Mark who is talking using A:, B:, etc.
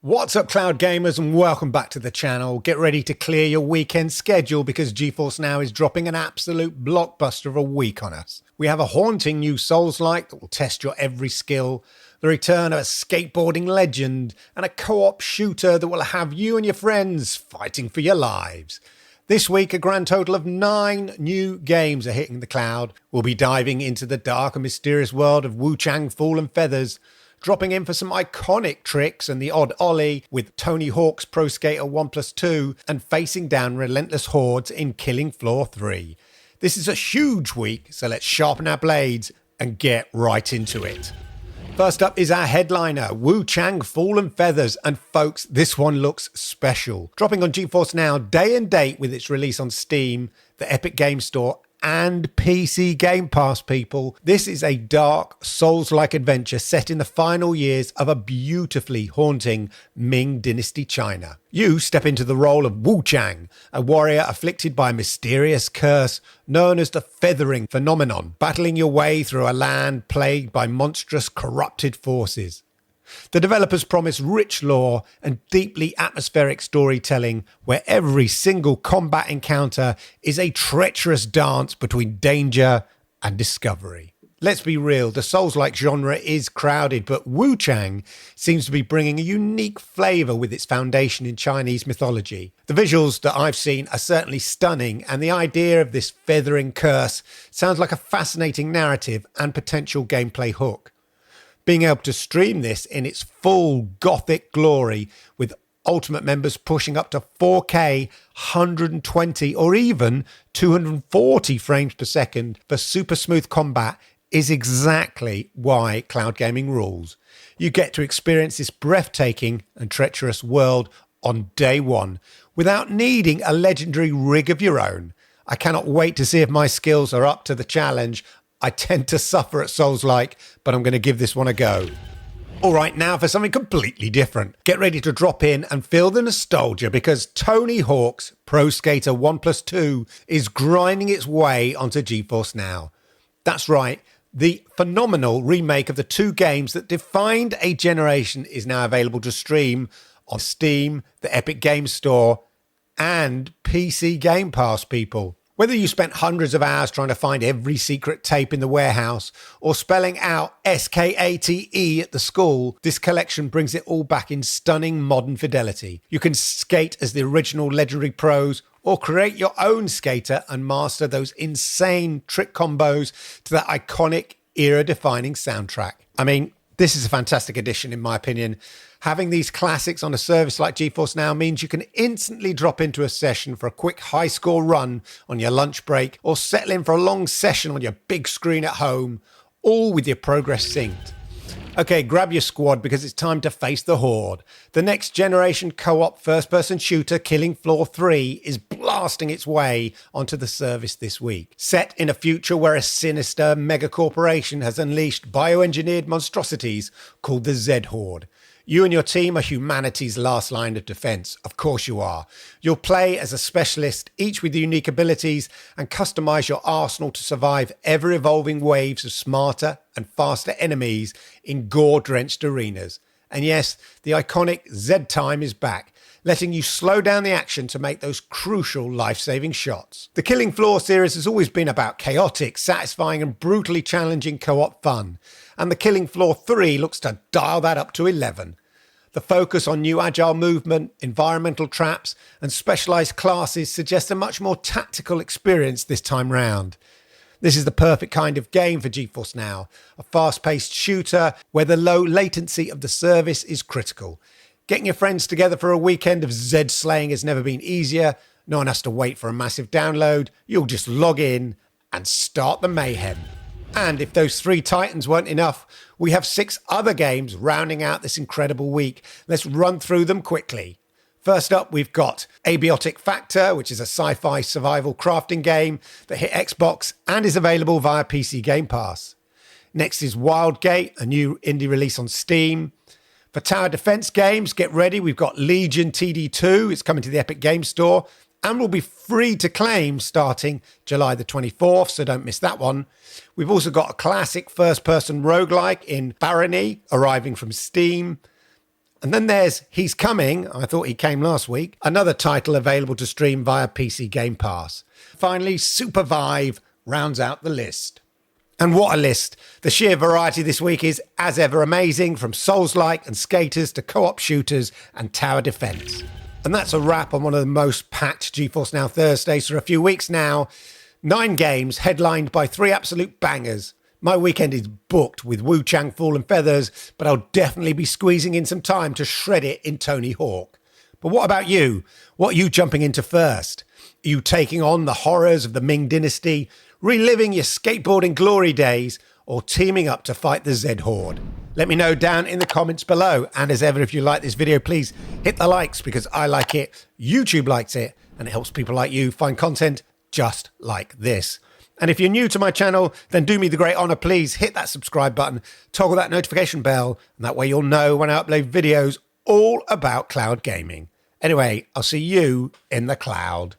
A: What's up, cloud gamers, and welcome back to the channel. Get ready to clear your weekend schedule because GeForce NOW is dropping an absolute blockbuster of a week on us. We have a haunting new Soulslike that will test your every skill, the return of a skateboarding legend, and a co-op shooter that will have you and your friends fighting for your lives. This week, a grand total of 9 new games are hitting the cloud. We'll be diving into the dark and mysterious world of WUCHANG Fall and Feathers, dropping in for some iconic tricks and the odd ollie with Tony Hawk's Pro Skater 1+2 and facing down relentless hordes in Killing Floor 3. This is a huge week, so let's sharpen our blades and get right into it. First up is our headliner, WUCHANG Fall and Feathers, and folks, this one looks special. Dropping on GeForce NOW day and date with its release on Steam, the Epic Game Store, and PC Game Pass, people. This is a dark, Souls-like adventure set in the final years of a beautifully haunting Ming Dynasty China. You step into the role of WUCHANG, a warrior afflicted by a mysterious curse known as the Feathering Phenomenon, battling your way through a land plagued by monstrous, corrupted forces. The developers promise rich lore and deeply atmospheric storytelling where every single combat encounter is a treacherous dance between danger and discovery. Let's be real, the Souls-like genre is crowded, but WUCHANG seems to be bringing a unique flavour with its foundation in Chinese mythology. The visuals that I've seen are certainly stunning, and the idea of this feathering curse sounds like a fascinating narrative and potential gameplay hook. Being able to stream this in its full gothic glory with Ultimate members pushing up to 4K, 120 or even 240 frames per second for super smooth combat is exactly why cloud gaming rules. You get to experience this breathtaking and treacherous world on day one without needing a legendary rig of your own. I cannot wait to see if my skills are up to the challenge. I tend to suffer at Souls-like, but I'm going to give this one a go. All right, now for something completely different. Get ready to drop in and feel the nostalgia because Tony Hawk's Pro Skater 1+2 is grinding its way onto GeForce NOW. That's right, the phenomenal remake of the 2 games that defined a generation is now available to stream on Steam, the Epic Game Store, and PC Game Pass, people. Whether you spent hundreds of hours trying to find every secret tape in the warehouse or spelling out SKATE at the school, this collection brings it all back in stunning modern fidelity. You can skate as the original legendary pros or create your own skater and master those insane trick combos to that iconic era-defining soundtrack. I mean, this is a fantastic addition in my opinion. Having these classics on a service like GeForce NOW means you can instantly drop into a session for a quick high score run on your lunch break or settle in for a long session on your big screen at home, all with your progress synced. Okay, grab your squad because it's time to face the horde. The next generation co-op first-person shooter Killing Floor 3 is blasting its way onto the service this week. Set in a future where a sinister megacorporation has unleashed bioengineered monstrosities called the Z-Horde. You and your team are humanity's last line of defense. Of course you are. You'll play as a specialist, each with unique abilities, and customize your arsenal to survive ever-evolving waves of smarter and faster enemies in gore-drenched arenas. And yes, the iconic Z-Time is back, letting you slow down the action to make those crucial life-saving shots. The Killing Floor series has always been about chaotic, satisfying, and brutally challenging co-op fun. And the Killing Floor 3 looks to dial that up to 11. The focus on new agile movement, environmental traps, and specialized classes suggests a much more tactical experience this time round. This is the perfect kind of game for GeForce NOW, a fast-paced shooter where the low latency of the service is critical. Getting your friends together for a weekend of Z-slaying has never been easier. No one has to wait for a massive download. You'll just log in and start the mayhem. And if those 3 titans weren't enough, we have 6 other games rounding out this incredible week. Let's run through them quickly. First up, we've got Abiotic Factor, which is a sci-fi survival crafting game that hit Xbox and is available via PC Game Pass. Next is Wildgate, a new indie release on Steam. For tower defense games, get ready. We've got Legion TD2. It's coming to the Epic Game Store and will be free to claim starting July the 24th, so don't miss that one. We've also got a classic first-person roguelike in Barony arriving from Steam. And then there's He's Coming. I thought he came last week. Another title available to stream via PC Game Pass. Finally, Supervive rounds out the list. And what a list. The sheer variety this week is, as ever, amazing, from Soulslike and skaters to co-op shooters and tower defense. And that's a wrap on one of the most packed GeForce NOW Thursdays for a few weeks now. 9 games headlined by 3 absolute bangers. My weekend is booked with WUCHANG, Fall and Feathers, but I'll definitely be squeezing in some time to shred it in Tony Hawk. But what about you? What are you jumping into first? Are you taking on the horrors of the Ming Dynasty, reliving your skateboarding glory days, or teaming up to fight the Z Horde? Let me know down in the comments below. And as ever, if you like this video, please hit the likes because I like it, YouTube likes it, and it helps people like you find content just like this. And if you're new to my channel, then do me the great honor, please hit that subscribe button, toggle that notification bell, and that way you'll know when I upload videos all about cloud gaming. Anyway, I'll see you in the cloud.